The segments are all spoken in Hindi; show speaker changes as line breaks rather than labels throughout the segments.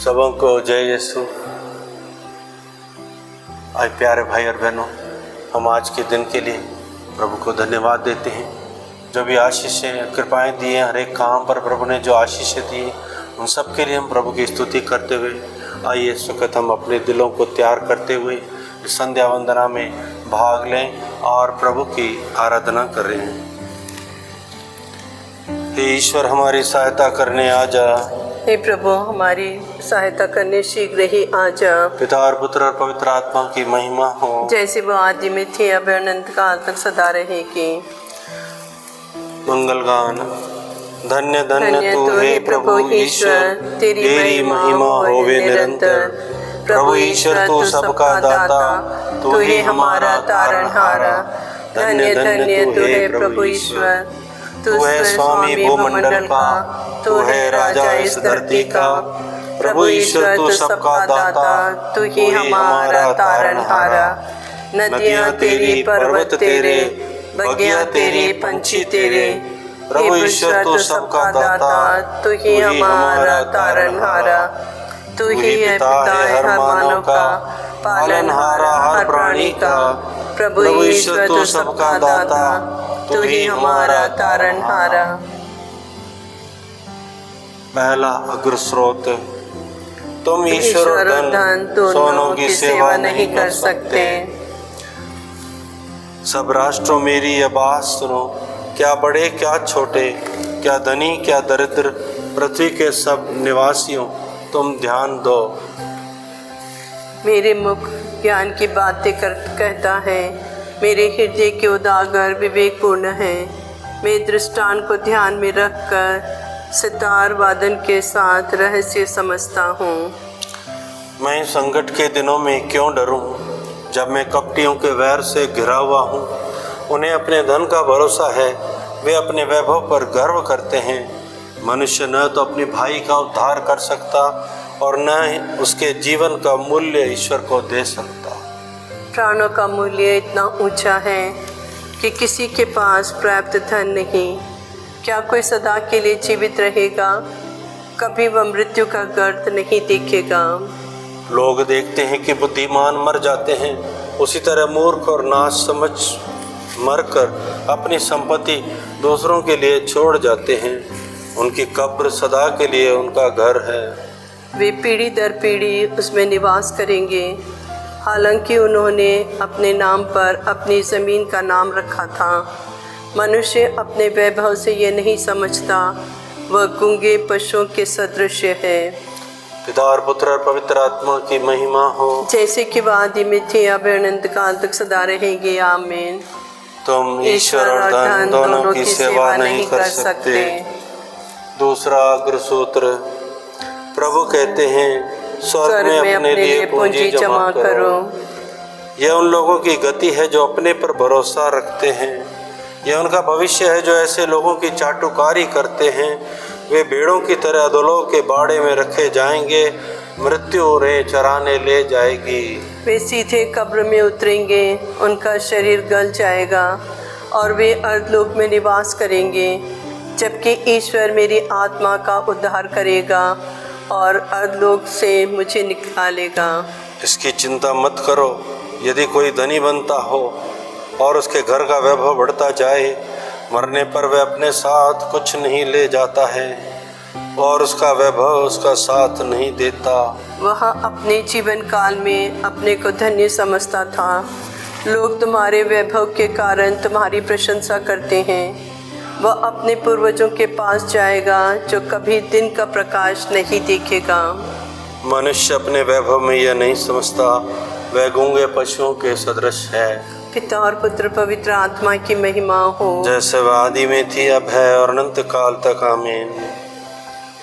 सबों को जय यीशु। आज प्यारे भाई और बहनों, हम आज के दिन के लिए प्रभु को धन्यवाद देते हैं। जो भी आशीषें कृपाएं दी हैं, हर एक काम पर प्रभु ने जो आशीषें दी हैं, उन सब के लिए हम प्रभु की स्तुति करते हुए आइए इस वक्त हम अपने दिलों को तैयार करते हुए इस संध्या वंदना में भाग लें और प्रभु की आराधना कर रहे हैं। हे ईश्वर, हमारी सहायता करने आ जा।
हे प्रभु, हमारी सहायता करने शीघ्र ही आ जा।
पिता और पुत्र और पवित्र आत्मा की महिमा हो,
जैसे वो आदि में थी, अब अनंत काल तक सदा रहेगी।
मंगल गान। धन्य धन्य तू हे प्रभु ईश्वर, तेरी महिमा होवे निरंतर। प्रभु ईश्वर तू सबका दाता, तू ही हमारा तारणहारा। धन्य धन्य तू हे प्रभु ईश्वर, तू है स्वामी भूमंडल का, तू है राजा इस धरती का। प्रभु ईश्वर तू सबका दाता, तू ही हमारा तारणहारा। नदियाँ तेरी, पर्वत तेरे, बगिया तेरे, पंछी तेरे। प्रभु ईश्वर तू सबका दाता, तू ही हमारा तारणहारा। तू ही है पिता हर मानव का, पालनहारा हर प्राणी का। प्रभु ईश्वर तू सबका दाता, तू ही हमारा तारणहारा। पहला अग्र स्रोत। तुम ईश्वर और धन दोनों की सेवा नहीं कर सकते। सब राष्ट्रों मेरी यह बात सुनो, क्या बड़े क्या छोटे, क्या धनी क्या दरिद्र, पृथ्वी के सब निवासियों तुम ध्यान दो।
मेरे मुख ज्ञान की बातें कहता है, मेरे हृदय के उजागर विवेकपूर्ण है। मैं दृष्टांत को ध्यान में रखकर सितार वादन के साथ रहस्य समझता हूँ।
मैं संकट के दिनों में क्यों डरूं, जब मैं कपटियों के वैर से घिरा हुआ हूँ। उन्हें अपने धन का भरोसा है, वे अपने वैभव पर गर्व करते हैं। मनुष्य न तो अपने भाई का उद्धार कर सकता और न उसके जीवन का मूल्य ईश्वर को दे सकता।
प्राणों का मूल्य इतना ऊंचा है कि किसी के पास पर्याप्त धन नहीं। क्या कोई सदा के लिए जीवित रहेगा? कभी वह मृत्यु का गर्त नहीं देखेगा।
लोग देखते हैं कि बुद्धिमान मर जाते हैं, उसी तरह मूर्ख और नासमझ मरकर अपनी संपत्ति दूसरों के लिए छोड़ जाते हैं। उनकी कब्र सदा के लिए उनका घर है।
वे पीढ़ी दर पीढ़ी उसमें निवास करेंगे। हालांकि उन्होंने अपने नाम पर अपनी ज़मीन का नाम रखा था। मनुष्य अपने वैभव से ये नहीं समझता, वह गूंगे पशुओं के सदृश है।
पिता और पुत्र और पवित्र आत्मा की महिमा हो,
जैसे कि वह आदि में थी, अब अनंत काल तक सदा रहेगी। आमीन।
तुम ईश्वर और धन दोनों की सेवा नहीं कर सकते। दूसरा अग्र सूत्र। प्रभु कहते हैं, स्वर्ग में अपने लिए पूंजी जमा करो। यह उन लोगों की गति है जो अपने पर भरोसा रखते हैं। यह उनका भविष्य है जो ऐसे लोगों की चाटुकारी करते हैं। वे भेड़ों की तरह अधोलोक के बाड़े में रखे जाएंगे, मृत्यु उन्हें चराने ले जाएगी।
वे सीधे कब्र में उतरेंगे, उनका शरीर गल जाएगा और वे अर्धलोक में निवास करेंगे, जबकि ईश्वर मेरी आत्मा का उद्धार करेगा और अर्धलोक से मुझे निकालेगा।
इसकी चिंता मत करो। यदि कोई धनी बनता हो और उसके घर का वैभव बढ़ता जाए, मरने पर वह अपने साथ कुछ नहीं ले जाता है और उसका वैभव उसका साथ नहीं देता।
वह अपने जीवन काल में अपने को धन्य समझता था। लोग तुम्हारे वैभव के कारण तुम्हारी प्रशंसा करते हैं। वह अपने पूर्वजों के पास जाएगा जो कभी दिन का प्रकाश नहीं देखेगा।
मनुष्य अपने वैभव में यह नहीं समझता, वह गूंगे पशुओं के सदृश है।
पिता और पुत्र पवित्र आत्मा की महिमा हो, जैसे
वह आदि में थी, अब है और अनंत काल तक। आमीन।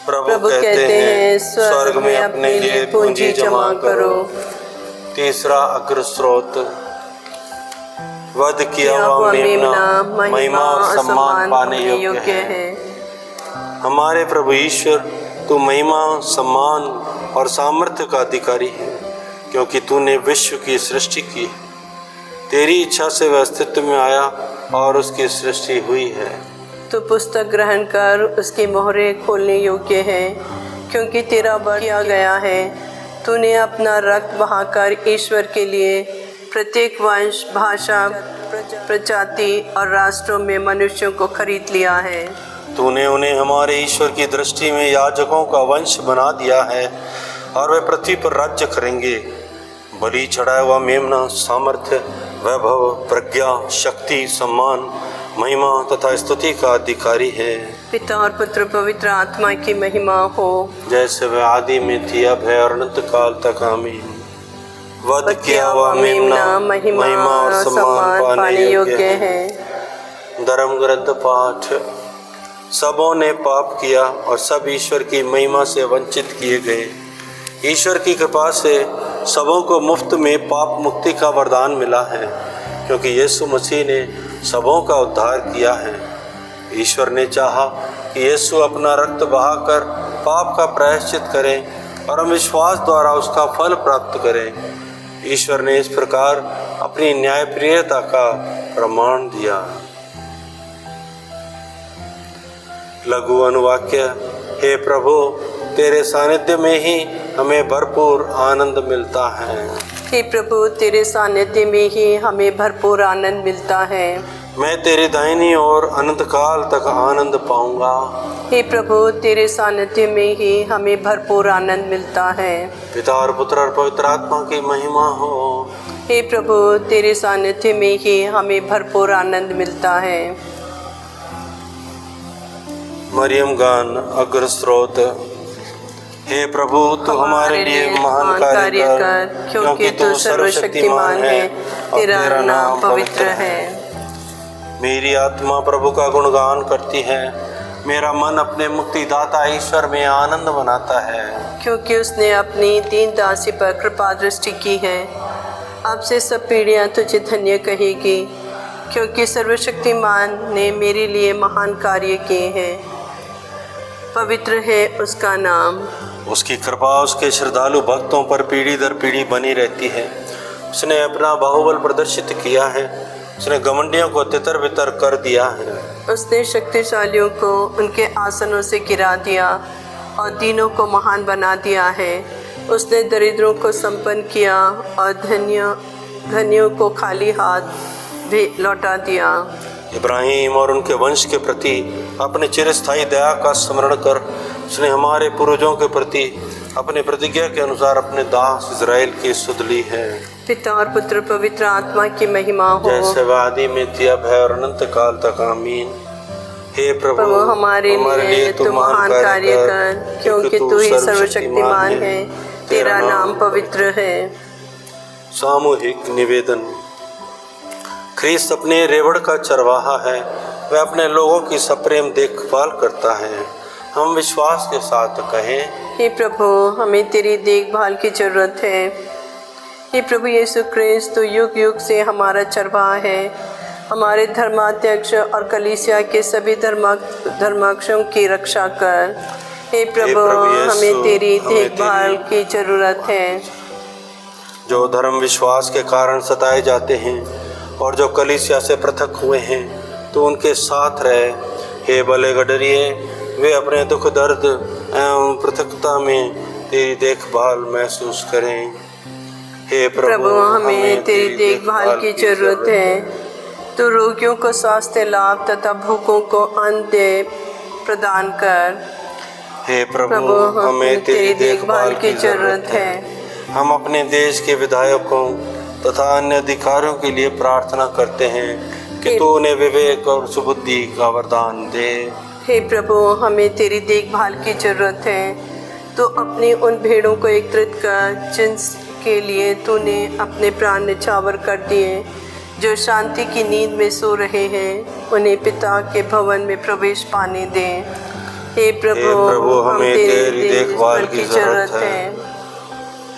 प्रभु कहते हैं, स्वर्ग में अपने लिए पूंजी जमा करो। तीसरा अग्र स्रोत। वध किया हुआ मेमना महिमा और सम्मान पाने योग्य है। हमारे प्रभु ईश्वर, तू महिमा, सम्मान और सामर्थ्य का अधिकारी है, क्योंकि तूने विश्व की सृष्टि की। तेरी इच्छा से वह अस्तित्व में आया और उसकी सृष्टि हुई है।
तो पुस्तक ग्रहण कर उसकी मोहरें खोलने योग्य है, क्योंकि तेरा वध किया गया है। तूने अपना रक्त बहाकर ईश्वर के लिए प्रत्येक वंश, भाषा, प्रजाति और राष्ट्रों में मनुष्यों को खरीद लिया है।
तूने उन्हें हमारे ईश्वर की दृष्टि में याजकों का वंश बना दिया है और वे पृथ्वी पर राज्य करेंगे। बलि चढ़ाया हुआ मेमना सामर्थ्य, वैभव, प्रज्ञा, शक्ति, सम्मान, महिमा तथा स्तुति का अधिकारी है।
पिता और पुत्र पवित्र आत्मा की महिमा हो,
जैसे वह आदि में थी, अब है और अनंत काल तक। आमीन। वध किया हुआ मेमना महिमा और सम्मान पाने योग्य है। धर्म ग्रंथ पाठ। सबों ने पाप किया और सब ईश्वर की महिमा से वंचित किए गए। ईश्वर की कृपा से सबों को मुफ्त में पाप मुक्ति का वरदान मिला है, क्योंकि यीशु मसीह ने सबों का उद्धार किया है। ईश्वर ने चाहा कि यीशु अपना रक्त बहाकर पाप का प्रायश्चित करें और हम विश्वास द्वारा उसका फल प्राप्त करें। ईश्वर ने इस प्रकार अपनी न्यायप्रियता का प्रमाण दिया। लघु अनुवाक्य। हे प्रभु, तेरे सानिध्य में ही हमें भरपूर आनंद मिलता है।
हे प्रभु, तेरे सानिध्य में ही हमें भरपूर आनंद मिलता है।
मैं तेरी दाहिनी ओर अनंत काल तक आनंद पाऊंगा।
हे प्रभु, तेरे सानिध्य में ही हमें भरपूर आनंद मिलता है।
पिता और पुत्र और पवित्र आत्मा की महिमा हो।
हे प्रभु, तेरे सानिध्य में ही हमें भरपूर आनंद मिलता है।
मरियम गान अग्र स्रोत। हे प्रभु, तू हमारे लिए महान कार्य कर, क्योंकि तू सर्वशक्तिमान है, तेरा नाम पवित्र है। मेरी आत्मा प्रभु का गुणगान करती है, मेरा मन अपने मुक्तिदाता ईश्वर में आनंद मनाता है,
क्योंकि उसने अपनी दीन दासी पर कृपा दृष्टि की है। अब से सब पीढ़ियाँ तुझे धन्य कहेगी, क्योंकि सर्वशक्तिमान ने मेरे लिए महान कार्य किए हैं। पवित्र है उसका नाम।
उसकी कृपा उसके श्रद्धालु भक्तों पर पीढ़ी दर पीढ़ी बनी रहती है। उसने अपना बाहुबल प्रदर्शित किया है, उसने घमंडियों को तितर बितर कर दिया है। उसने
शक्तिशालियों को उनके आसनों से गिरा दिया और दीनों को महान बना दिया है। उसने दरिद्रों को संपन्न किया और धनियों को खाली हाथ भी लौटा दिया।
इब्राहिम और उनके वंश के प्रति अपने चिरस्थायी दया का स्मरण कर उसने हमारे पूर्वजों के प्रति अपने प्रतिज्ञा के अनुसार अपने दास इज़राइल की सुध ली है।
पिता और पुत्र पवित्र आत्मा की महिमा हो,
जैसे वह आदि में थी, अब है और अनंत काल तक। आमीन। हे प्रभु,
हमारे लिए तू महान कार्य कर, क्योंकि तू ही सर्वशक्तिमान है, तेरा नाम पवित्र है।
सामूहिक निवेदन। ख्रीस्त अपने रेवड़ का चरवाहा है, वह अपने लोगों की सप्रेम देखभाल करता है। हम विश्वास के साथ कहें,
हे प्रभु, हमें तेरी देखभाल की जरूरत है। हे प्रभु यीशु ख्रीस्त, तो युग युग से हमारा चरवाहा है। हमारे धर्माध्यक्ष और कलीसिया के सभी धर्माध्यक्षों की रक्षा कर। हे प्रभु, हमें तेरी देखभाल की जरूरत है।
जो धर्म विश्वास के कारण सताए जाते हैं और जो कलीसिया से पृथक हुए हैं, तो उनके साथ रहे। हे भले गडरिए, वे अपने दुख दर्द एवं पृथकता में तेरी देखभाल महसूस करें। हे प्रभु,
हमें तेरी देखभाल की जरूरत है। तो रोगियों को स्वास्थ्य लाभ तथा भूखों को अन्न प्रदान कर।
हे प्रभु, हमें तेरी देखभाल की जरूरत है। हम अपने देश के विधायकों तथा अन्य अधिकारियों के लिए प्रार्थना करते हैं कि तू उन्हें विवेक और सुबुद्धि का वरदान दे।
हे प्रभु, हमें तेरी देखभाल की जरूरत है। तो अपनी उन भेड़ों को एकत्रित कर जिनके लिए तूने अपने प्राण न्यौछावर कर दिए, जो शांति की नींद में सो रहे हैं। उन्हें पिता के भवन में प्रवेश पाने दें। हे प्रभु, हमें तेरी देखभाल की जरूरत है।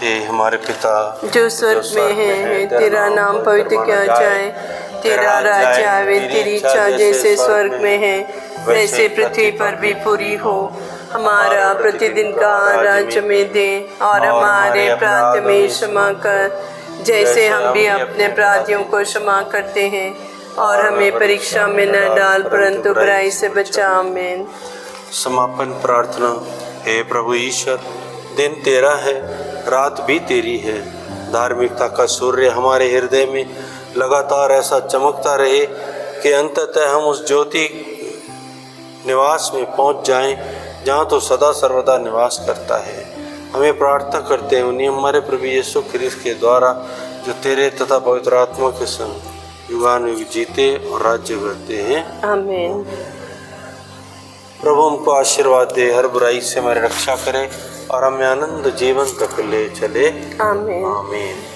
हे हमारे पिता
जो स्वर्ग में है, तेरा नाम पवित्र किया जाए, तेरा राज्य आवे, तेरी इच्छा जैसे स्वर्ग में है वैसे पृथ्वी पर भी पूरी हो। हमारा प्रतिदिन का आहार में दे और हमारे अपराध में क्षमा कर, जैसे हम भी अपने अपराधियों को क्षमा करते हैं, और हमें परीक्षा में न डाल परंतु बुराई से बचा। आमीन।
समापन प्रार्थना। हे प्रभु ईश्वर, दिन तेरा है, रात भी तेरी है। धार्मिकता का सूर्य हमारे हृदय में लगातार ऐसा चमकता रहे कि अंततः हम उस ज्योति निवास में पहुंच जाएं जहां तो सदा सर्वदा निवास करता है। हमें प्रार्थना करते हैं उन्हीं हमारे प्रभु यीशु ख्रिस्त के द्वारा, जो तेरे तथा पवित्र आत्मा के संग युगानुयुग जीते और राज्य करते हैं।
आमीन।
प्रभु हमको आशीर्वाद दे, हर बुराई से हमारी रक्षा करे और हमें आनंद जीवन तक ले चले।
आमीन।
आमीन।